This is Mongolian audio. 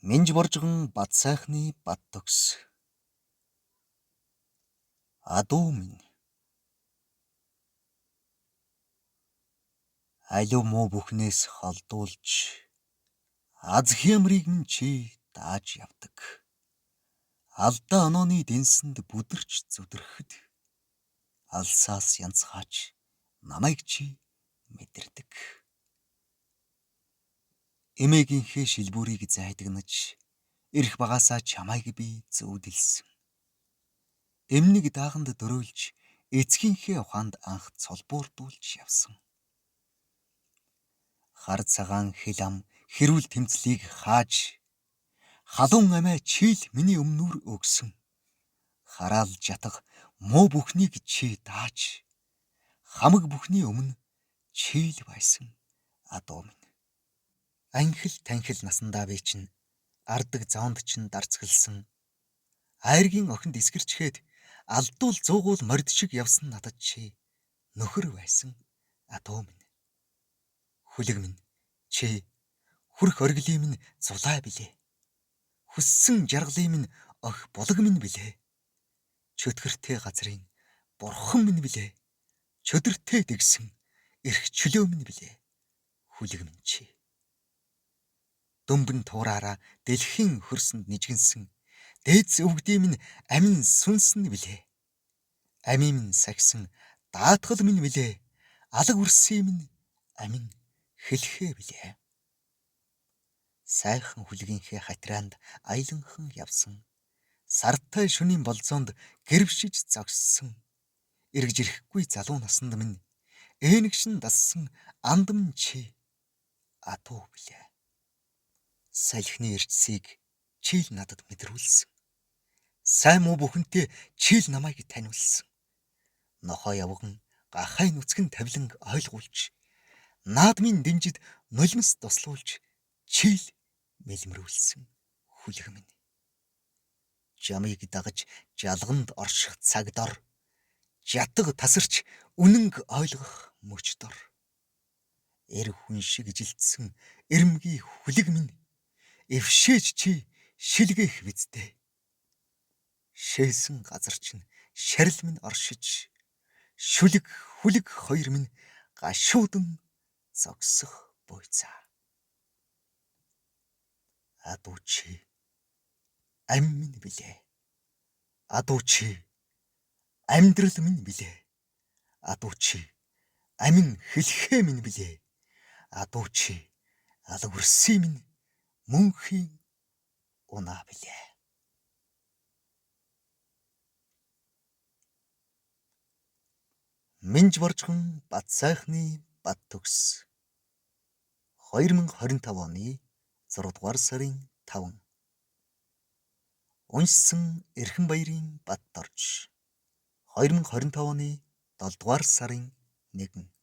Минж боржгон бат сайхны бат төгс. Адуу минь. Алив муу бүхнээс холдуулж аз хямрыг минь чи дааж явдаг. Алдаа онооны дэнсэнд бүдэрч зүдрэхэд алсаас янцхаач намайг чи мэдэрдэг. Эмээгийнхээ шилбүрийг зайдагнаж ирэх багасаа чамайг би зүүдэлсэн. Эмнэг дааганд дөрөөлж эцгийнхээ ухаанд анх цолбуурдуулж явсан. Хар цагаан хэл ам хэрүүл тэмцлийг хааж халуун амиа чийл миний өмнөр өгсөн. Хараал жатах муу бүхнийг чи дааж хамаг бүхний өмнө чийл байсан адуу минь. Анхил танхил насандаа би чинь ардаг зоонд чинь дарцгалсан. Айргийн охинд эсгэрчгээд алдуул зуугуул морд шиг явсан надад чи нөхөр байсан адуу минь. Хүлэг минь чи хүрх оргилын минь зулай билээ. Хүссэн жаргалын минь ох булаг минь билээ. Чөтгөртэй газрын бурхан минь билээ. Чөдөртэй дэгсэн эрх чөлөө минь билээ. Хүлэг минь чи. Дүмбэн туураараа дэлхийн хөрсөнд нижгэнсэн дээдс өвгдийн минь амин сүнсэн билээ. Амийн минь сагсан даатгал минь билээ. Алаг үрсийн минь амин хэлхээ билээ. Сайхан хүлгийнхээ хатраанд аяланхан явсан. Сартай шөнийн болзоонд гэрвшиж зогссон. Эргэж ирэхгүй залуу насанд минь ээнэгшин дассан андам чи адуу билээ. Салхины эрчсийг чийл надад мэдрүүлсэн. Сайн муу бүхэнтэй чийл намайг таниулсан. Нохоо явган гахай нүцгэн тавилан ойлгуулж наадмын дэнжид нулимс тослуулж чийл мэлмрүүлсэн хүлэг минь. Жамыг дагаж жалганд орших цаг дор жатаг тасарч үнэнг ойлгох мөч дор. Эр хүн шиг жилтсэн эрмгийн хүлэг минь эвшээж чи шилгээх биздээ. Шээсэн газар чинь шарил минь оршиж шүлэг хүлэг хоёр минь гашуудан зогсох буйцаа. Адуу чи ам минь билээ. Адуу чи амьдрал минь билээ. Адуу чи амин хэлхээ минь билээ. Адуу чи алга үрсийн минь мөнхийн унаа билээ. Минж боржгон бат сайхны бат төгс. 2025 оны 6 дугаар сарын 5. Уншсан Эрхэнбаярын Бат орж 2025 оны 7 дугаар сарын 1.